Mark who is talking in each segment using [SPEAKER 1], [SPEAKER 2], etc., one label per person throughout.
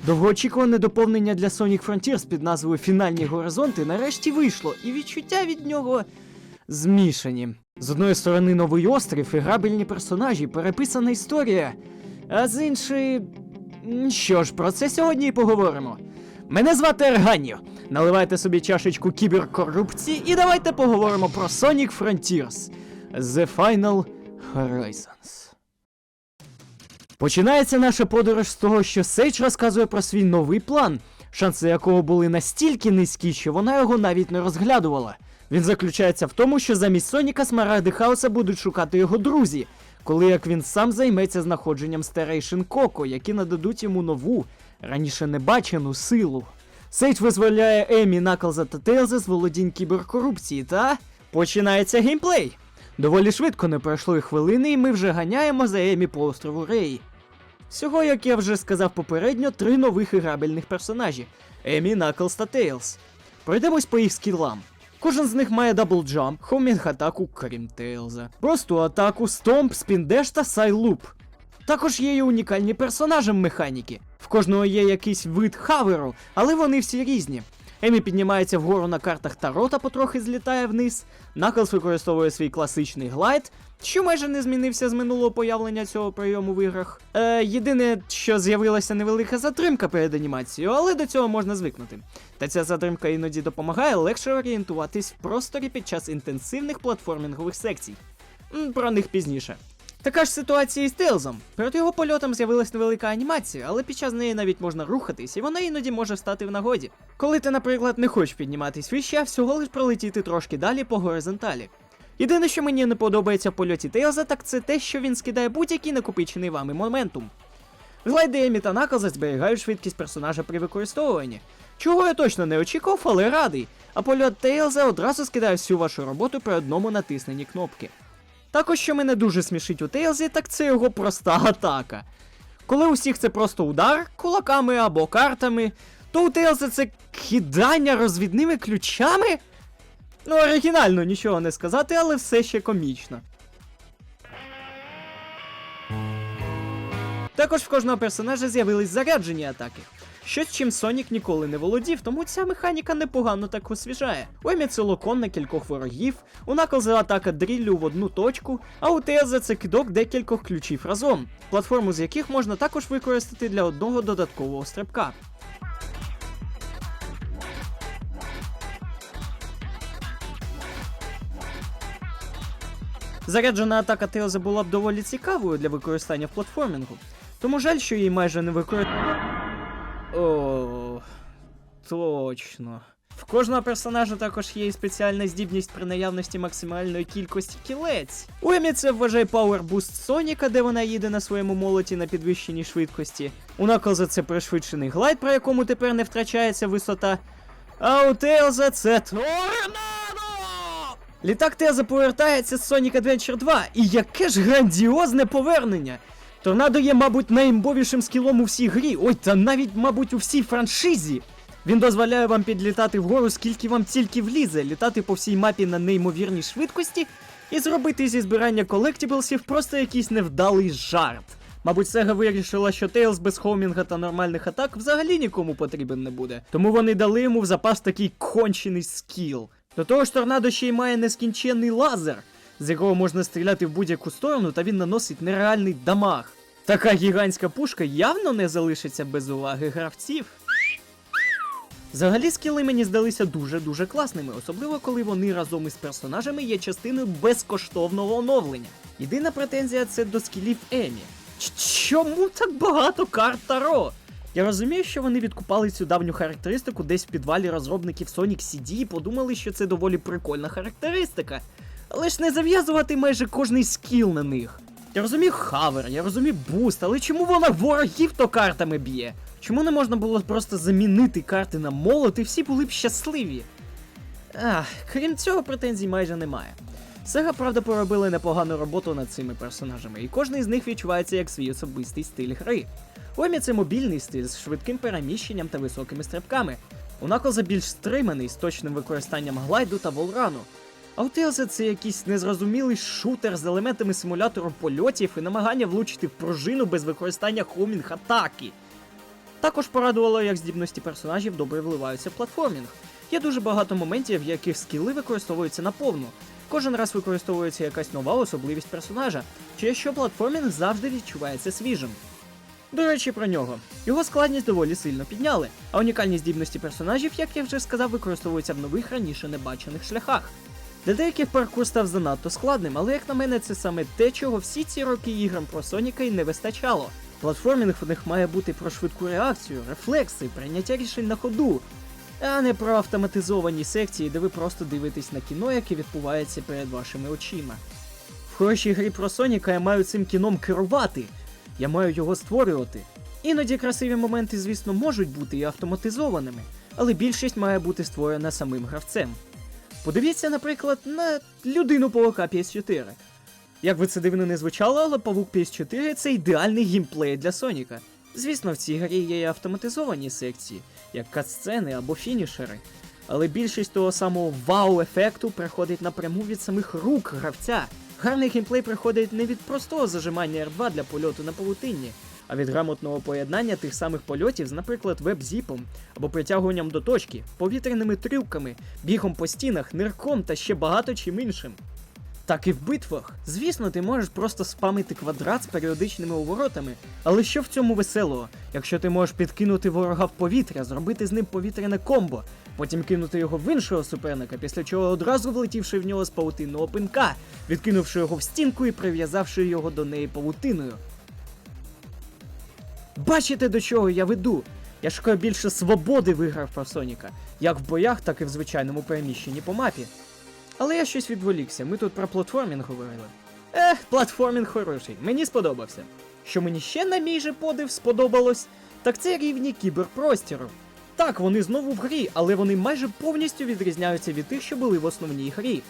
[SPEAKER 1] Довгоочікуване доповнення для Sonic Frontiers під назвою «Фінальні горизонти» нарешті вийшло, і відчуття від нього змішані. З одної сторони новий острів і грабельні персонажі, переписана історія, а з іншої... Що ж, про це сьогодні і поговоримо. Мене звати Арганьо, наливайте собі чашечку кіберкорупції і давайте поговоримо про Sonic Frontiers The Final Horizons. Починається наша подорож з того, що Сейдж розказує про свій новий план, шанси якого були настільки низькі, що вона його навіть не розглядувала. Він заключається в тому, що замість Соніка смарагди хаоса будуть шукати його друзі, коли як він сам займеться знаходженням старейшин Коко, які нададуть йому нову, раніше небачену силу. Сейдж визволяє Емі, Наклза та Тейлза з володінь кіберкорупції та... починається геймплей! Доволі швидко не пройшло й хвилини, і ми вже ганяємо за Емі по острову Рей. Всього, як я вже сказав попередньо, 3 нових грабельних персонажі – Емі, Наклз та Тейлз. Пройдемось по їх скілам. Кожен з них має даблджамп, хомінг-атаку, крім Тейлза, просту атаку, стомп, спіндеш та сайлуп. Також є й унікальні персонажі механіки. В кожного є якийсь вид хаверу, але вони всі різні. Емі піднімається вгору на картах Таро та потрохи злітає вниз. Наклз використовує свій класичний глайд, що майже не змінився з минулого появлення цього прийому в іграх. Єдине, що з'явилася невелика затримка перед анімацією, але до цього можна звикнути. Та ця затримка іноді допомагає легше орієнтуватись в просторі під час інтенсивних платформінгових секцій. Про них пізніше. Така ж ситуація і з Тейлзом. Перед його польотом з'явилась невелика анімація, але під час неї навіть можна рухатись, і вона іноді може стати в нагоді. Коли ти, наприклад, не хочеш підніматись вище, а всього лиш пролетіти трошки далі по горизонталі. Єдине, що мені не подобається в польоті Тейлза, так це те, що він скидає будь-який накопичений вами моментум. Глайди Емі та Наклза зберігають швидкість персонажа при використовуванні. Чого я точно не очікував, але радий. А польот Тейлза одразу скидає всю вашу роботу при одному натисненні кнопки. Також, що мене дуже смішить у Тейлзі, так це його проста атака. Коли у всіх це просто удар кулаками або картами, то у Тейлза це кидання розвідними ключами? Ну, оригінально, нічого не сказати, але все ще комічно. Також в кожного персонажа з'явились заряджені атаки. Щось, чим Сонік ніколи не володів, тому ця механіка непогано так освіжає. У Емі це локон на кількох ворогів, у Наклза атака дріллю в одну точку, а у Тейлза це кидок декількох ключів разом, платформу з яких можна також використати для одного додаткового стрибка. Заряджена атака Тейлза була б доволі цікавою для використання в платформінгу, тому жаль, що її майже не використовують. О, точно. В кожного персонажа також є і спеціальна здібність при наявності максимальної кількості кілець. У Емі це вважає Power Boost Соніка, де вона їде на своєму молоті на підвищеній швидкості. У Наклза це пришвидшений глайд, при якому тепер не втрачається висота. А у Тейлза це торнадо! Літак Тейлза повертається з Sonic Adventure 2, і яке ж грандіозне повернення! Торнадо є, мабуть, найімбовішим скілом у всій грі, ой, та навіть, мабуть, у всій франшизі. Він дозволяє вам підлітати вгору, скільки вам тільки влізе, літати по всій мапі на неймовірній швидкості і зробити зі збирання колектіблсів просто якийсь невдалий жарт. Мабуть, Sega вирішила, що Тейлз без хоумінга та нормальних атак взагалі нікому потрібен не буде. Тому вони дали йому в запас такий кончений скіл. До того ж, торнадо ще й має нескінченний лазер, з якого можна стріляти в будь-яку сторону, та він наносить нереальний дамаг. Така гігантська пушка явно не залишиться без уваги гравців. Взагалі скіли мені здалися дуже-дуже класними, особливо коли вони разом із персонажами є частиною безкоштовного оновлення. Єдина претензія це до скілів Емі. Чому так багато карт Таро? Я розумію, що вони відкупали цю давню характеристику десь в підвалі розробників Sonic CD і подумали, що це доволі прикольна характеристика. Але ж не зав'язувати майже кожний скіл на них. Я розумію хавер, я розумію буст, але чому вона ворогів то картами б'є? Чому не можна було просто замінити карти на молот і всі були б щасливі? Крім цього, претензій майже немає. Sega, правда, поробили непогану роботу над цими персонажами, і кожен із них відчувається як свій особистий стиль гри. У Емі це мобільний стиль з швидким переміщенням та високими стрибками. У Наклза більш стриманий з точним використанням глайду та волрану. А у Тейлза це якийсь незрозумілий шутер з елементами симулятору польотів і намагання влучити в пружину без використання хоумінг-атаки. Також порадувало, як здібності персонажів добре вливаються в платформінг. Є дуже багато моментів, в яких скіли використовуються наповну. Кожен раз використовується якась нова особливість персонажа, через що платформінг завжди відчувається свіжим. До речі, про нього. Його складність доволі сильно підняли, а унікальні здібності персонажів, як я вже сказав, використовуються в нових раніше небачених шляхах. Для деяких паркур став занадто складним, але як на мене це саме те, чого всі ці роки іграм про Соніка й не вистачало. Платформінг в них має бути про швидку реакцію, рефлекси, прийняття рішень на ходу, а не про автоматизовані секції, де ви просто дивитесь на кіно, яке відбувається перед вашими очима. В хорошій грі про Соніка я маю цим кіном керувати, я маю його створювати. Іноді красиві моменти, звісно, можуть бути і автоматизованими, але більшість має бути створена самим гравцем. Подивіться, наприклад, на людину-павука PS4. Як би це дивно не звучало, але павук PS4 – це ідеальний геймплей для Соніка. Звісно, в цій грі є і автоматизовані секції, як катсцени або фінішери, але більшість того самого вау-ефекту приходить напряму від самих рук гравця. Гарний геймплей приходить не від простого зажимання R2 для польоту на павутинні, а від грамотного поєднання тих самих польотів з, наприклад, веб-зіпом або притягуванням до точки, повітряними трюками, бігом по стінах, нирком та ще багато чим іншим. Так і в битвах. Звісно, ти можеш просто спамити квадрат з періодичними уворотами, але що в цьому веселого, якщо ти можеш підкинути ворога в повітря, зробити з ним повітряне комбо, потім кинути його в іншого суперника, після чого одразу влетівши в нього з павутинного пинка, відкинувши його в стінку і прив'язавши його до неї павутиною. Бачите, до чого я веду? Я шукаю більше свободи в іграх про Соніка, як в боях, так і в звичайному переміщенні по мапі. Але я щось відволікся, ми тут про платформінг говорили. Платформінг хороший, мені сподобався. Що мені ще на мій же подив сподобалось, так це рівні кіберпростіру. Так, вони знову в грі, але вони майже повністю відрізняються від тих, що були в основній грі.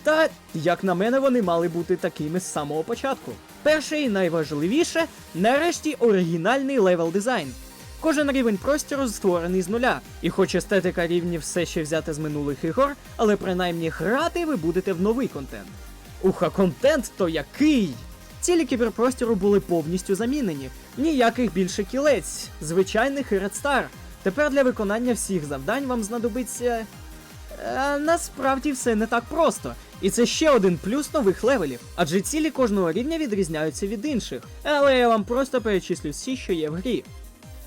[SPEAKER 1] Та, як на мене, вони мали бути такими з самого початку. Перше і найважливіше, нарешті оригінальний левел дизайн. Кожен рівень простору створений з нуля, і хоч естетика рівнів все ще взята з минулих ігор, але принаймні грати ви будете в новий контент. А контент то який! Цілі кіберпростіру були повністю замінені, ніяких більше кілець, звичайних і редстар. Тепер для виконання всіх завдань вам знадобиться... насправді все не так просто. І це ще один плюс нових левелів, адже цілі кожного рівня відрізняються від інших, але я вам просто перечислю всі, що є в грі.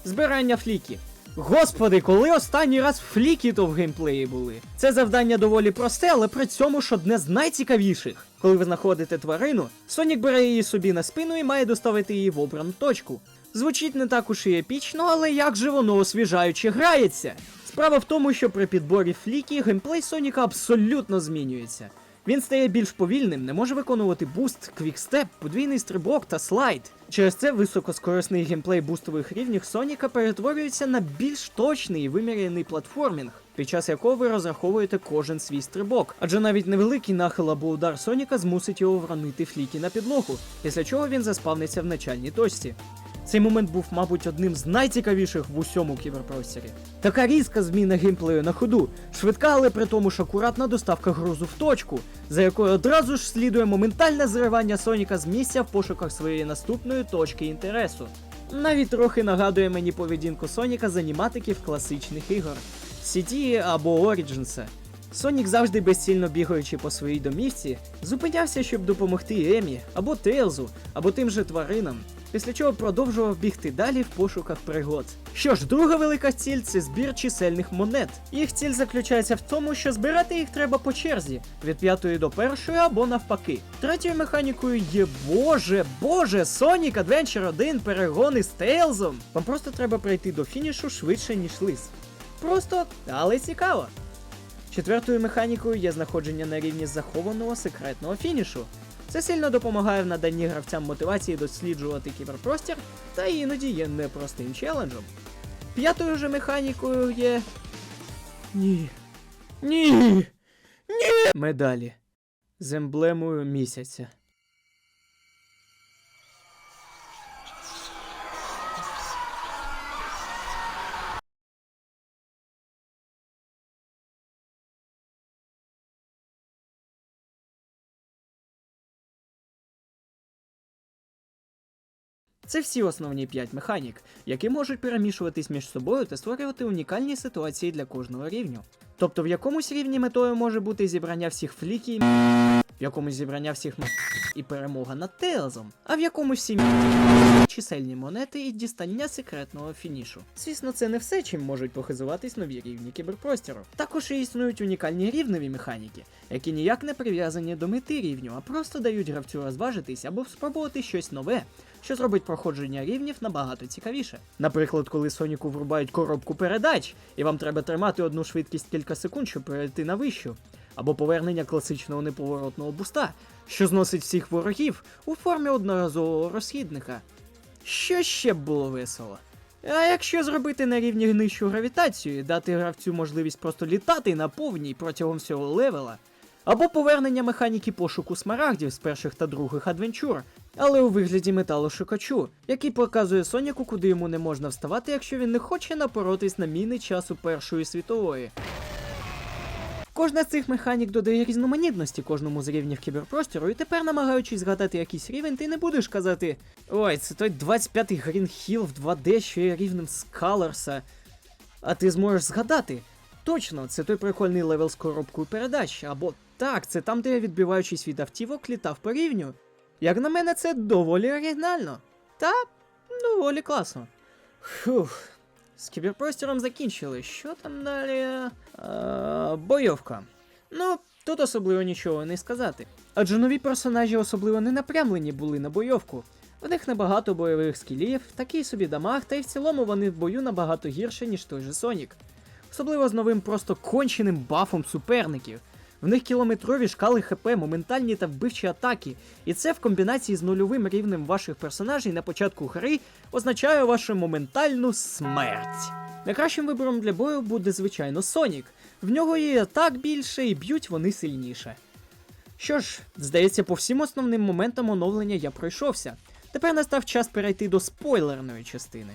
[SPEAKER 1] Збирання фліки. Господи, коли останній раз фліки то в геймплеї були? Це завдання доволі просте, але при цьому ж одне з найцікавіших. Коли ви знаходите тварину, Сонік бере її собі на спину і має доставити її в обрану точку. Звучить не так уж і епічно, але як же воно освіжаюче грається? Справа в тому, що при підборі фліки геймплей Соніка абсолютно змінюється. Він стає більш повільним, не може виконувати буст, квікстеп, подвійний стрибок та слайд. Через це високоскорисний геймплей бустових рівнів Соніка перетворюється на більш точний і виміряний платформінг, під час якого ви розраховуєте кожен свій стрибок. Адже навіть невеликий нахил або удар Соніка змусить його вронити фліки на підлогу, після чого він заспавниться в начальній точці. Цей момент був, мабуть, одним з найцікавіших в усьому кіберпростірі. Така різка зміна геймплею на ходу, швидка, але при тому ж акуратна доставка грузу в точку, за якою одразу ж слідує моментальне зривання Соніка з місця в пошуках своєї наступної точки інтересу. Навіть трохи нагадує мені поведінку Соніка з аніматиків класичних ігор CD або Origins. Сонік, завжди безцільно бігаючи по своїй домівці, зупинявся, щоб допомогти Емі, або Тейлзу, або тим же тваринам, після чого продовжував бігти далі в пошуках пригод. Що ж, друга велика ціль – це збір чисельних монет. Їх ціль заключається в тому, що збирати їх треба по черзі, від 5-ї до 1-ї або навпаки. Третьою механікою є Боже, Sonic Adventure 1 перегони з Тейлзом. Вам просто треба прийти до фінішу швидше, ніж лис. Просто, але цікаво. Четвертою механікою є знаходження на рівні захованого секретного фінішу. Це сильно допомагає в наданні гравцям мотивації досліджувати кіберпростір, та іноді є непростим челенджем. П'ятою же механікою є... Ні! Медалі. З емблемою місяця. Це всі основні 5 механік, які можуть перемішуватись між собою та створювати унікальні ситуації для кожного рівню. Тобто в якомусь рівні метою може бути зібрання всіх фліків, в якомусь зібрання всіх і перемога над Тейлзом, а в якомусь всі чисельні монети і дістання секретного фінішу. Звісно, це не все, чим можуть похизуватись нові рівні кіберпростіру. Також і існують унікальні рівневі механіки, які ніяк не прив'язані до мети рівню, а просто дають гравцю розважитись або спробувати щось нове, що зробить проходження рівнів набагато цікавіше. Наприклад, коли Соніку врубають коробку передач, і вам треба тримати одну швидкість кілька секунд, щоб перейти на вищу. Або повернення класичного неповоротного буста, що зносить всіх ворогів у формі одноразового розхідника. Що ще б було весело? А якщо зробити на рівні нижчу гравітацію і дати гравцю можливість просто літати на повній протягом всього левела, або повернення механіки пошуку смарагдів з перших та других адвенчур, але у вигляді металошукачу, який показує Соніку, куди йому не можна вставати, якщо він не хоче напоротись на міни часу Першої світової. Кожна з цих механік додає різноманітності кожному з рівнів кіберпростіру, і тепер, намагаючись згадати якийсь рівень, ти не будеш казати: «Ой, це той 25-й Green Hill в 2D, що є рівнем Скалерса». А ти зможеш згадати: точно, це той прикольний левел з коробкою передач, або так, це там, де я, відбиваючись від автівок, літав по рівню. Як на мене, це доволі оригінально. Та доволі класно. Фух. З кіберпростіром закінчили. Що там далі? Бойовка. Ну, тут особливо нічого не сказати. Адже нові персонажі особливо не напрямлені були на бойовку. В них небагато бойових скілів, такий собі дамаг, та й в цілому вони в бою набагато гірше, ніж той же Сонік. Особливо з новим просто конченим бафом суперників. В них кілометрові шкали ХП, моментальні та вбивчі атаки, і це в комбінації з нульовим рівнем ваших персонажей на початку гри означає вашу моментальну смерть. Найкращим вибором для бою буде, звичайно, Сонік. В нього є атак більше і б'ють вони сильніше. Що ж, здається, по всім основним моментам оновлення я пройшовся. Тепер настав час перейти до спойлерної частини.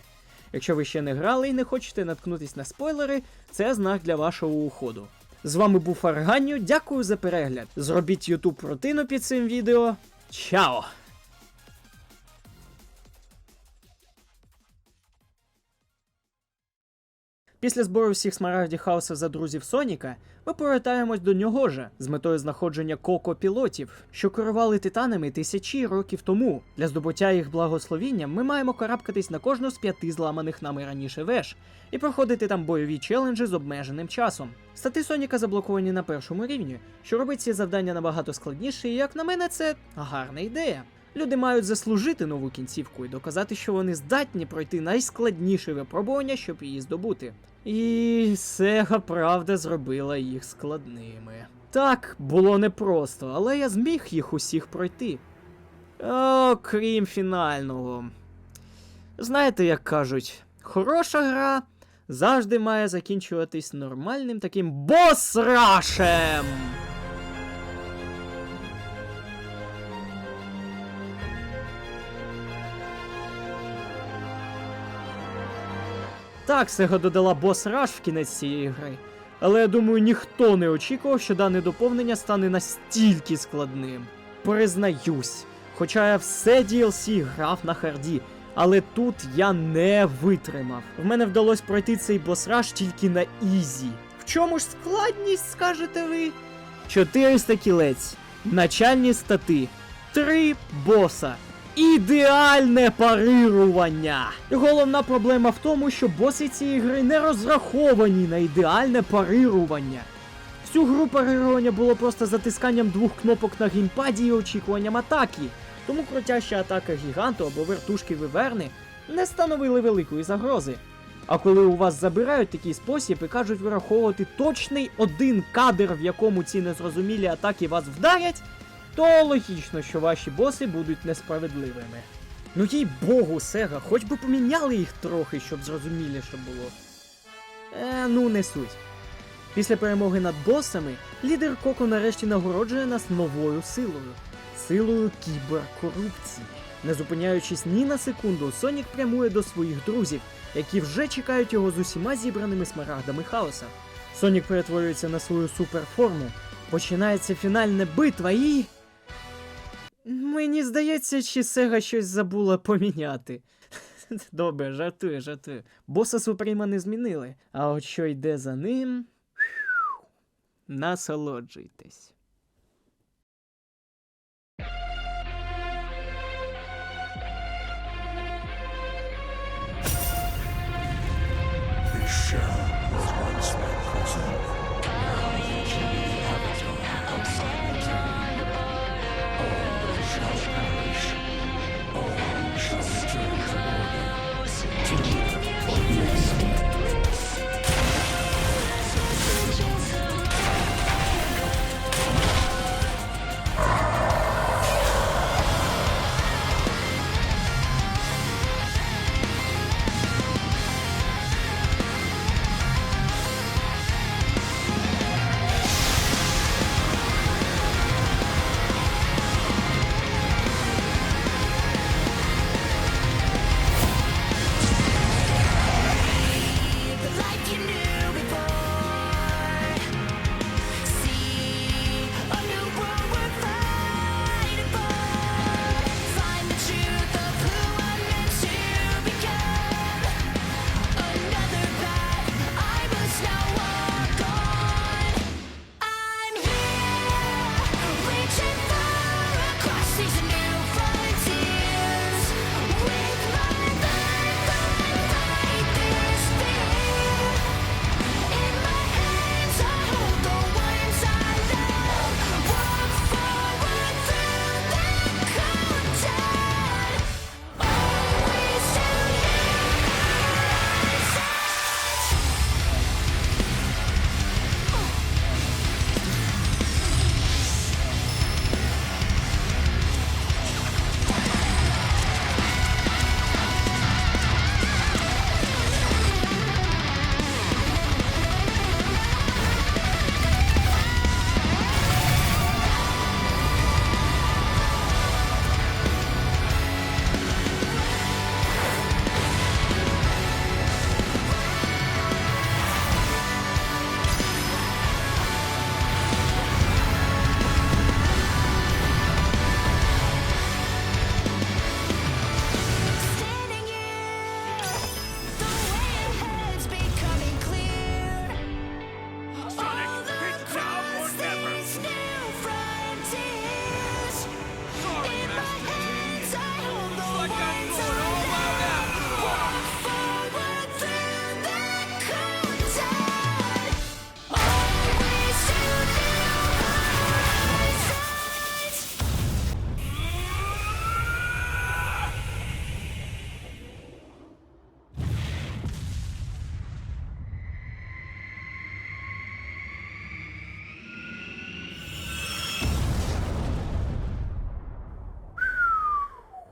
[SPEAKER 1] Якщо ви ще не грали і не хочете наткнутись на спойлери, це знак для вашого уходу. З вами був Арганню, дякую за перегляд. Зробіть YouTube рутину під цим відео. Чао! Після збору всіх смарагдів хаоса за друзів Соніка, ми повертаємось до нього же, з метою знаходження коко-пілотів, що керували титанами тисячі років тому. Для здобуття їх благословіння ми маємо карабкатись на кожну з 5 зламаних нами раніше веж, і проходити там бойові челенджі з обмеженим часом. Стати Соніка заблоковані на першому рівні, що робить ці завдання набагато складніше, і як на мене, це гарна ідея. Люди мають заслужити нову кінцівку і доказати, що вони здатні пройти найскладніші випробування, щоб її здобути. І Сега, правда, зробила їх складними. Так, було непросто, але я зміг їх усіх пройти. Окрім фінального. Знаєте, як кажуть, хороша гра завжди має закінчуватись нормальним таким бос-рашем! Так, Сега додала бос-раш в кінець цієї гри, але я думаю, ніхто не очікував, що дане доповнення стане настільки складним. Признаюсь, хоча я все DLC грав на харді, але тут я не витримав. В мене вдалося пройти цей бос-раш тільки на ізі. В чому ж складність, скажете ви? 400 кілець, начальні стати, 3 боса. Ідеальне парирування! Головна проблема в тому, що боси цієї гри не розраховані на ідеальне парирування. Всю гру парирування було просто затисканням 2 кнопок на геймпаді і очікуванням атаки, тому крутяща атака гіганту або вертушки виверни не становили великої загрози. А коли у вас забирають такий спосіб і кажуть враховувати точний один кадр, в якому ці незрозумілі атаки вас вдарять, то логічно, що ваші боси будуть несправедливими. Ну їй богу, Сега, хоч би поміняли їх трохи, щоб зрозуміліше було. Ну не суть. Після перемоги над босами, лідер Коко нарешті нагороджує нас новою силою. Силою кіберкорупції. Не зупиняючись ні на секунду, Сонік прямує до своїх друзів, які вже чекають його з усіма зібраними смарагдами хаоса. Сонік перетворюється на свою суперформу, починається фінальна битва і... Мені здається, чи Сега щось забула поміняти. Добре, жартую. Боса Супріма не змінили. А от що йде за ним... Насолоджуйтесь.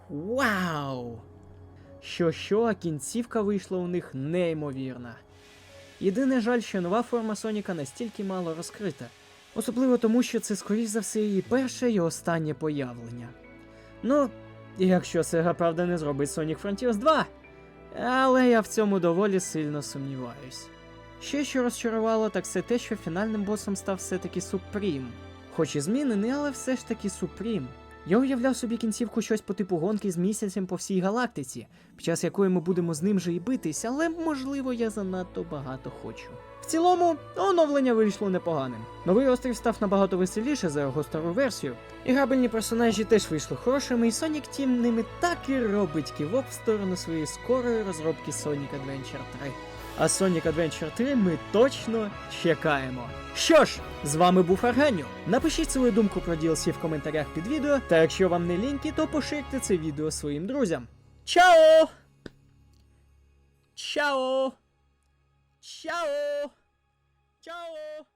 [SPEAKER 1] Вау! Що, а кінцівка вийшла у них неймовірна. Єдине жаль, що нова форма Соніка настільки мало розкрита. Особливо тому, що це, скоріш за все, її перше і останнє появлення. Ну, якщо Sega, правда, не зробить Sonic Frontiers 2. Але я в цьому доволі сильно сумніваюсь. Ще що розчарувало, так це те, що фінальним босом став все-таки Супрім. Хоч і змінений, але все ж таки Супрім. Я уявляв собі кінцівку щось по типу гонки з місяцем по всій галактиці, під час якої ми будемо з ним же і битись, але, можливо, я занадто багато хочу. В цілому, оновлення вийшло непоганим. Новий острів став набагато веселіше за його стару версію. І грабельні персонажі теж вийшли хорошими, і Sonic Team ними так і робить кивок в сторону своєї скорої розробки Sonic Adventure 3. А Sonic Adventure 3 ми точно чекаємо. Що ж, з вами був Арганю. Напишіть свою думку про DLC в коментарях під відео, та якщо вам не ліньки, то поширте це відео своїм друзям. Чао! Чао! Чао! Чао!